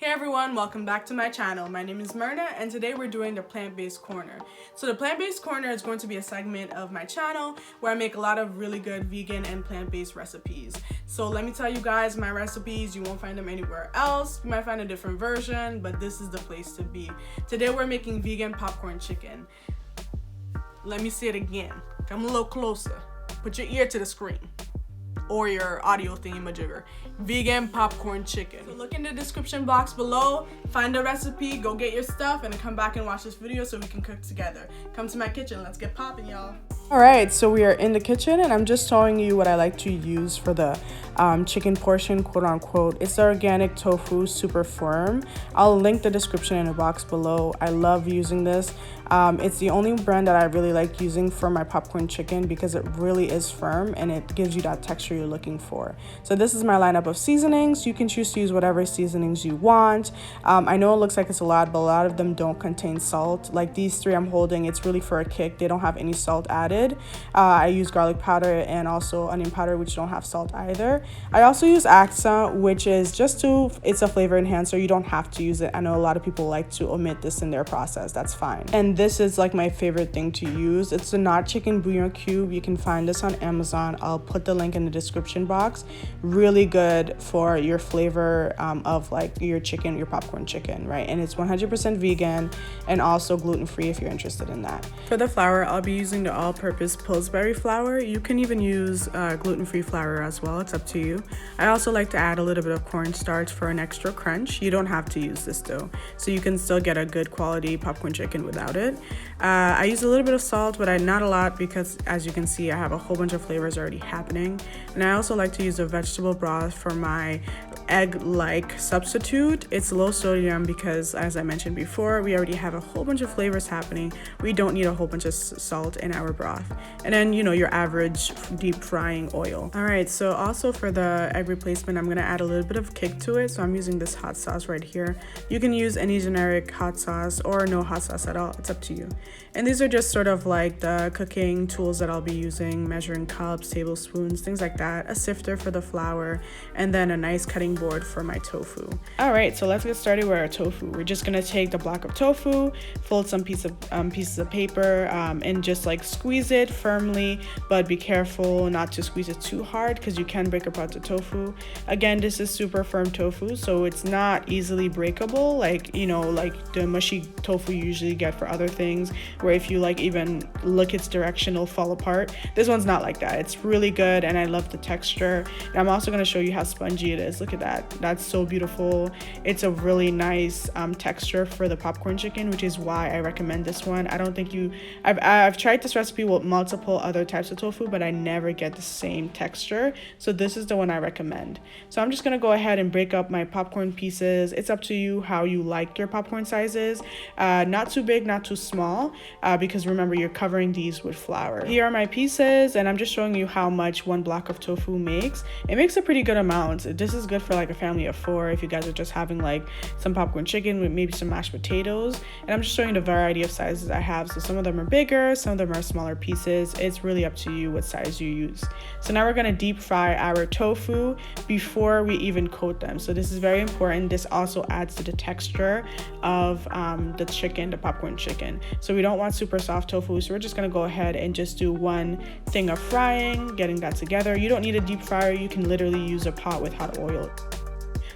Hey everyone, welcome back to my channel. My name is Myrna and today we're doing the plant-based corner. So the plant-based corner is going to be a segment of my channel where I make a lot of really good vegan and plant-based recipes. So let me tell you guys, my recipes, you won't find them anywhere else. You might find a different version, but this is the place to be. Today we're making vegan popcorn chicken. Let me say it again. Come a little closer. Put your ear to the screen or your audio thingy-majigger. Vegan popcorn chicken. So look in the description box below, find the recipe, go get your stuff, and then come back and watch this video so we can cook together. Come to my kitchen, let's get popping, y'all. Alright, so we are in the kitchen and I'm just showing you what I like to use for the chicken portion, quote unquote. It's the organic tofu, super firm. I'll link the description in the box below. I love using this. It's the only brand that I really like using for my popcorn chicken because it really is firm and it gives you that texture you're looking for. So this is my lineup of seasonings. You can choose to use whatever seasonings you want. I know it looks like it's a lot, but a lot of them don't contain salt. Like these three I'm holding, it's really for a kick. They don't have any salt added. I use garlic powder and also onion powder, which don't have salt either. I also use accent, which is it's a flavor enhancer. You don't have to use it. I know a lot of people like to omit this in their process. That's fine. And this is like my favorite thing to use. It's the not chicken bouillon cube. You can find this on Amazon. I'll put the link in the description box. Really good for your flavor of like your chicken, your popcorn chicken, right? And it's 100% vegan and also gluten-free if you're interested in that. For the flour, I'll be using the all-purpose Pillsbury flour. You can even use gluten-free flour as well. It's up to you. I also like to add a little bit of cornstarch for an extra crunch. You don't have to use this though, so you can still get a good quality popcorn chicken without it. I use a little bit of salt, but not a lot because as you can see, I have a whole bunch of flavors already happening. And I also like to use a vegetable broth for my egg-like substitute. It's low sodium because, as I mentioned before, we already have a whole bunch of flavors happening. We don't need a whole bunch of salt in our broth. And then, you know, your average deep frying oil. All right, so also for the egg replacement, I'm gonna add a little bit of kick to it. So I'm using this hot sauce right here. You can use any generic hot sauce or no hot sauce at all. It's up to you. And these are just sort of like the cooking tools that I'll be using: measuring cups, tablespoons, things like that, a sifter for the flour, and then a nice cutting board for my tofu. All right, so let's get started with our tofu. We're just gonna take the block of tofu, fold some pieces of paper, and just like squeeze it firmly, but be careful not to squeeze it too hard because you can break apart the tofu. Again, this is super firm tofu, so it's not easily breakable, like, you know, like the mushy tofu you usually get for other things, where if you like even look its direction, it'll fall apart. This one's not like that. It's really good and I love the texture. And I'm also going to show you how spongy it is. Look at that. That's so beautiful. It's a really nice texture for the popcorn chicken, which is why I recommend this one. I don't think I've tried this recipe with multiple other types of tofu, but I never get the same texture. So this is the one I recommend. So I'm just going to go ahead and break up my popcorn pieces. It's up to you how you like your popcorn sizes. Not too big, not too small, because remember, you're covering these with flour. Here are my pieces, and I'm just showing you how much one block of tofu makes. It makes a pretty good amount. This is good for like a family of 4 if you guys are just having like some popcorn chicken with maybe some mashed potatoes. And I'm just showing the variety of sizes I have. So some of them are bigger, some of them are smaller pieces. It's really up to you what size you use. So now we're going to deep fry our tofu before we even coat them. So this is very important. This also adds to the texture of the chicken, the popcorn chicken. So we don't want super soft tofu, so we're just going to go ahead and just do one thing of frying, getting that together. You don't need a deep fryer. You can literally use a pot with hot oil.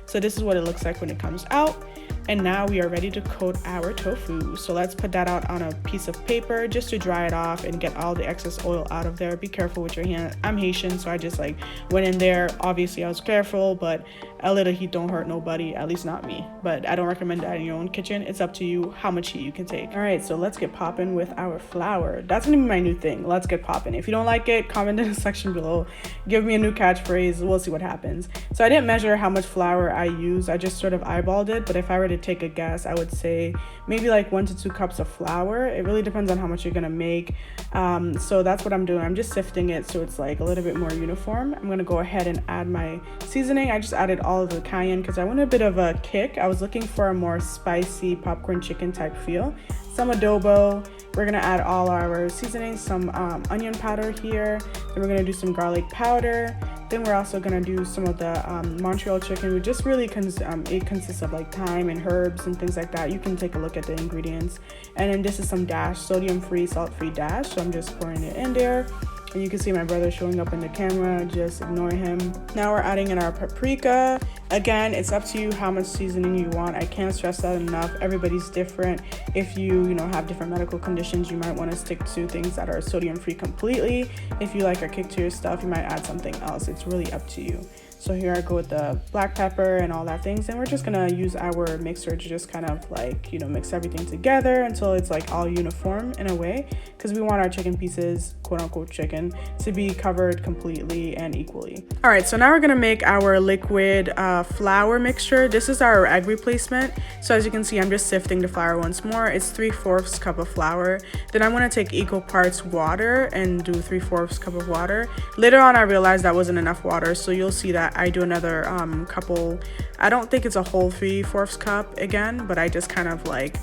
So this is what it looks like when it comes out. And now we are ready to coat our tofu. So let's put that out on a piece of paper just to dry it off and get all the excess oil out of there. Be careful with your hand. I'm Haitian, so I just like went in there. Obviously I was careful, but a little heat don't hurt nobody, at least not me. But I don't recommend that in your own kitchen. It's up to you how much heat you can take. All right, so let's get popping with our flour. That's gonna be my new thing. Let's get popping. If you don't like it, comment in the section below. Give me a new catchphrase. We'll see what happens. So I didn't measure how much flour I used. I just sort of eyeballed it. But if I were to take a guess, I would say maybe like 1 to 2 cups of flour. It really depends on how much you're gonna make. So that's what I'm doing. I'm just sifting it so it's like a little bit more uniform. I'm gonna go ahead and add my seasoning. I just added all of the cayenne because I wanted a bit of a kick. I was looking for a more spicy popcorn chicken type feel. Some adobo. We're gonna add all our seasonings, some onion powder here. Then we're gonna do some garlic powder, Then we're also gonna do some of the Montreal chicken, which just really it consists of like thyme and herbs and things like that. You can take a look at the ingredients. And then this is some dash, sodium-free, salt-free dash. So I'm just pouring it in there. And you can see my brother showing up in the camera, just ignore him. Now we're adding in our paprika. Again, it's up to you how much seasoning you want. I can't stress that enough. Everybody's different. If you have different medical conditions, you might want to stick to things that are sodium free completely. If you like a kick to your stuff, you might add something else. It's really up to you. So here I go with the black pepper and all that things, and we're just gonna use our mixer to just kind of like, mix everything together until it's like all uniform in a way, because we want our chicken pieces, quote unquote chicken, to be covered completely and equally. All right, so now we're gonna make our liquid flour mixture. This is our egg replacement. So as you can see, I'm just sifting the flour once more. It's 3/4 cup of flour. Then I'm gonna take equal parts water and do 3/4 cup of water. Later on, I realized that wasn't enough water, so you'll see that I do another couple. I don't think it's a whole 3/4 cup again, but I just kind of like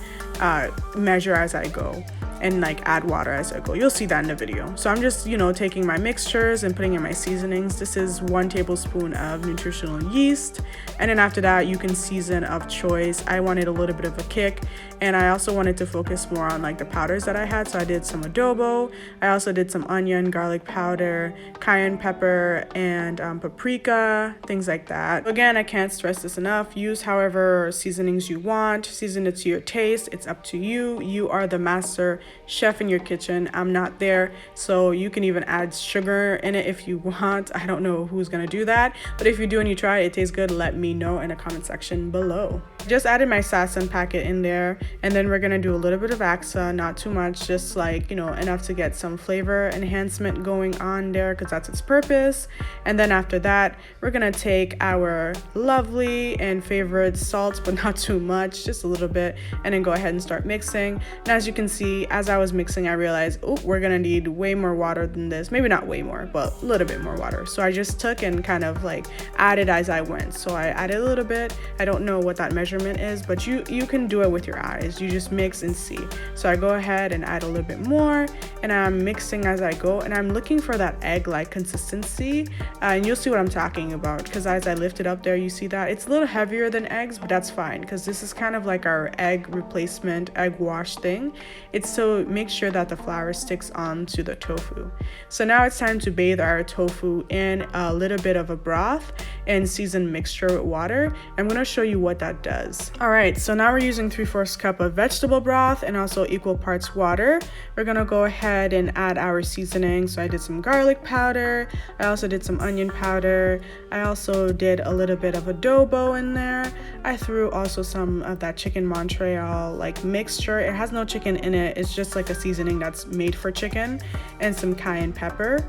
measure as I go and like add water as I go. You'll see that in the video. So I'm just taking my mixtures and putting in my seasonings. This is 1 tablespoon of nutritional yeast, and then after that you can season of choice. I wanted a little bit of a kick, and I also wanted to focus more on like the powders that I had, so I did some adobo. I also did some onion, garlic powder, cayenne pepper, and paprika, things like that. Again, I can't stress this enough. Use however seasonings you want. Season it to your taste. It's up to you. You are the master chef in your kitchen. I'm not there, so you can even add sugar in it if you want. I don't know who's gonna do that, but if you do and you try it tastes good, let me know in the comment section below. Just added my Sazon packet in there, and then we're gonna do a little bit of Axa, not too much, just like enough to get some flavor enhancement going on there, because that's its purpose. And then after that, we're gonna take our lovely and favorite salt, but not too much, just a little bit, and then go ahead and start mixing. And as you can see, as I was mixing, I realized, oh, we're gonna need way more water than this. Maybe not way more, but a little bit more water. So I just took and kind of like added as I went. So I added a little bit. I don't know what that measurement is, but you can do it with your eyes. You just mix and see. So I go ahead and add a little bit more, and I'm mixing as I go, and I'm looking for that egg-like consistency, and you'll see what I'm talking about, because as I lift it up there, you see that it's a little heavier than eggs, but that's fine, because this is kind of like our egg replacement, egg wash thing. It's to make sure that the flour sticks onto the tofu. So now it's time to bathe our tofu in a little bit of a broth and seasoned mixture with water. I'm going to show you what that does. All right, so now we're using 3/4 cup of vegetable broth and also equal parts water. We're going to go ahead and add our seasoning. So I did some garlic powder. I also did some onion powder. I also did a little bit of adobo in there. I threw also some of that chicken Montreal like mixture. It has no chicken in it. It's just like a seasoning that's made for chicken, and some cayenne pepper.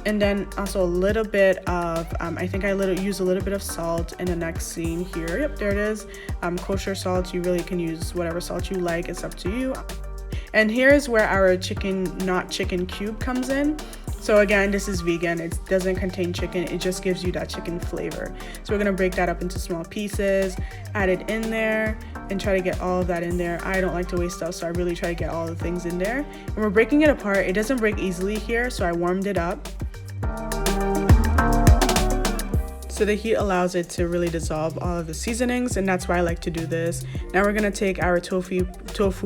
And then also a little bit of, I think I use a little bit of salt in the next scene here. Yep, there it is. Kosher salt. You really can use whatever salt you like. It's up to you. And here's where our not chicken cube comes in. So again, this is vegan. It doesn't contain chicken. It just gives you that chicken flavor. So we're gonna break that up into small pieces, add it in there, and try to get all of that in there. I don't like to waste stuff, so I really try to get all the things in there. And we're breaking it apart. It doesn't break easily here, so I warmed it up. So the heat allows it to really dissolve all of the seasonings, and that's why I like to do this. Now we're gonna take our tofu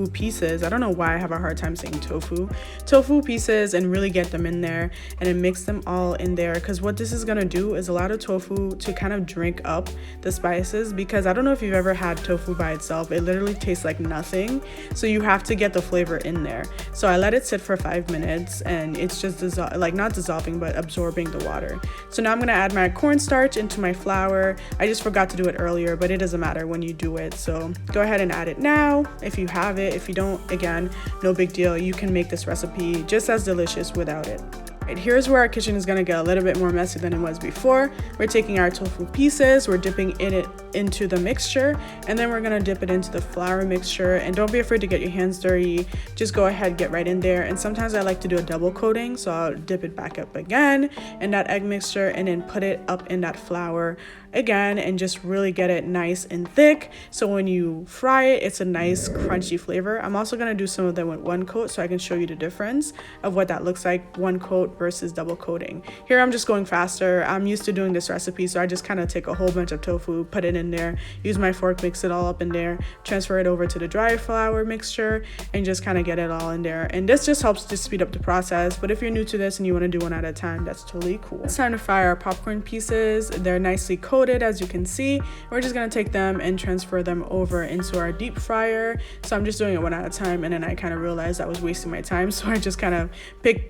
pieces. I don't know why I have a hard time saying tofu pieces, and really get them in there and then mix them all in there, because what this is gonna do is allow the tofu to kind of drink up the spices, because I don't know if you've ever had tofu by itself. It literally tastes like nothing, so you have to get the flavor in there. So I let it sit for 5 minutes, and it's just not dissolving, but absorbing the water. So now I'm gonna add my cornstarch into my flour. I just forgot to do it earlier, but it doesn't matter when you do it. So go ahead and add it now if you have it. If you don't, again, no big deal. You can make this recipe just as delicious without it. Right, here's where our kitchen is gonna get a little bit more messy than it was before. We're taking our tofu pieces, we're dipping it into the mixture, and then we're gonna dip it into the flour mixture. And don't be afraid to get your hands dirty. Just go ahead, get right in there. And sometimes I like to do a double coating, so I'll dip it back up again in that egg mixture, and then put it up in that flour again and just really get it nice and thick, so when you fry it, it's a nice crunchy flavor. I'm also going to do some of them with one coat so I can show you the difference of what that looks like, one coat versus double coating. Here I'm just going faster. I'm used to doing this recipe, so I just kind of take a whole bunch of tofu, put it in there, use my fork, mix it all up in there, transfer it over to the dry flour mixture, and just kind of get it all in there. And this just helps to speed up the process, but if you're new to this and you want to do one at a time, that's totally cool. It's time to fry our popcorn pieces. They're nicely coated, as you can see. We're just going to take them and transfer them over into our deep fryer. So I'm just doing it one at a time, and then I kind of realized I was wasting my time, so I just kind of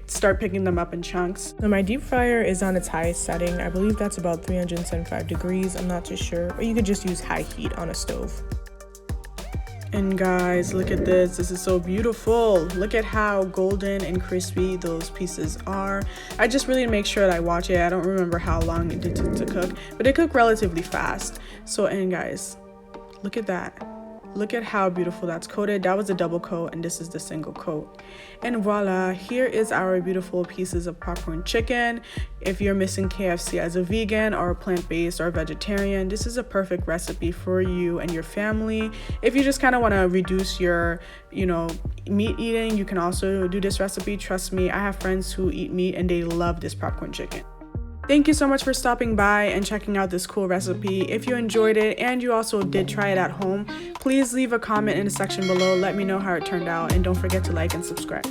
start picking them up in chunks. So my deep fryer is on its highest setting. I believe that's about 375 degrees. I'm not too sure, or you could just use high heat on a stove. And guys, look at this. This is so beautiful. Look at how golden and crispy those pieces are. I just really make sure that I watch it. I don't remember how long it took to cook, but it cooked relatively fast. So, and guys, look at that. Look at how beautiful that's coated. That was a double coat, and this is the single coat. And voila, here is our beautiful pieces of popcorn chicken. If you're missing KFC as a vegan or plant-based or vegetarian, this is a perfect recipe for you and your family. If you just kind of want to reduce your, meat eating, you can also do this recipe. Trust me, I have friends who eat meat and they love this popcorn chicken. Thank you so much for stopping by and checking out this cool recipe. If you enjoyed it and you also did try it at home, please leave a comment in the section below. Let me know how it turned out, and don't forget to like and subscribe.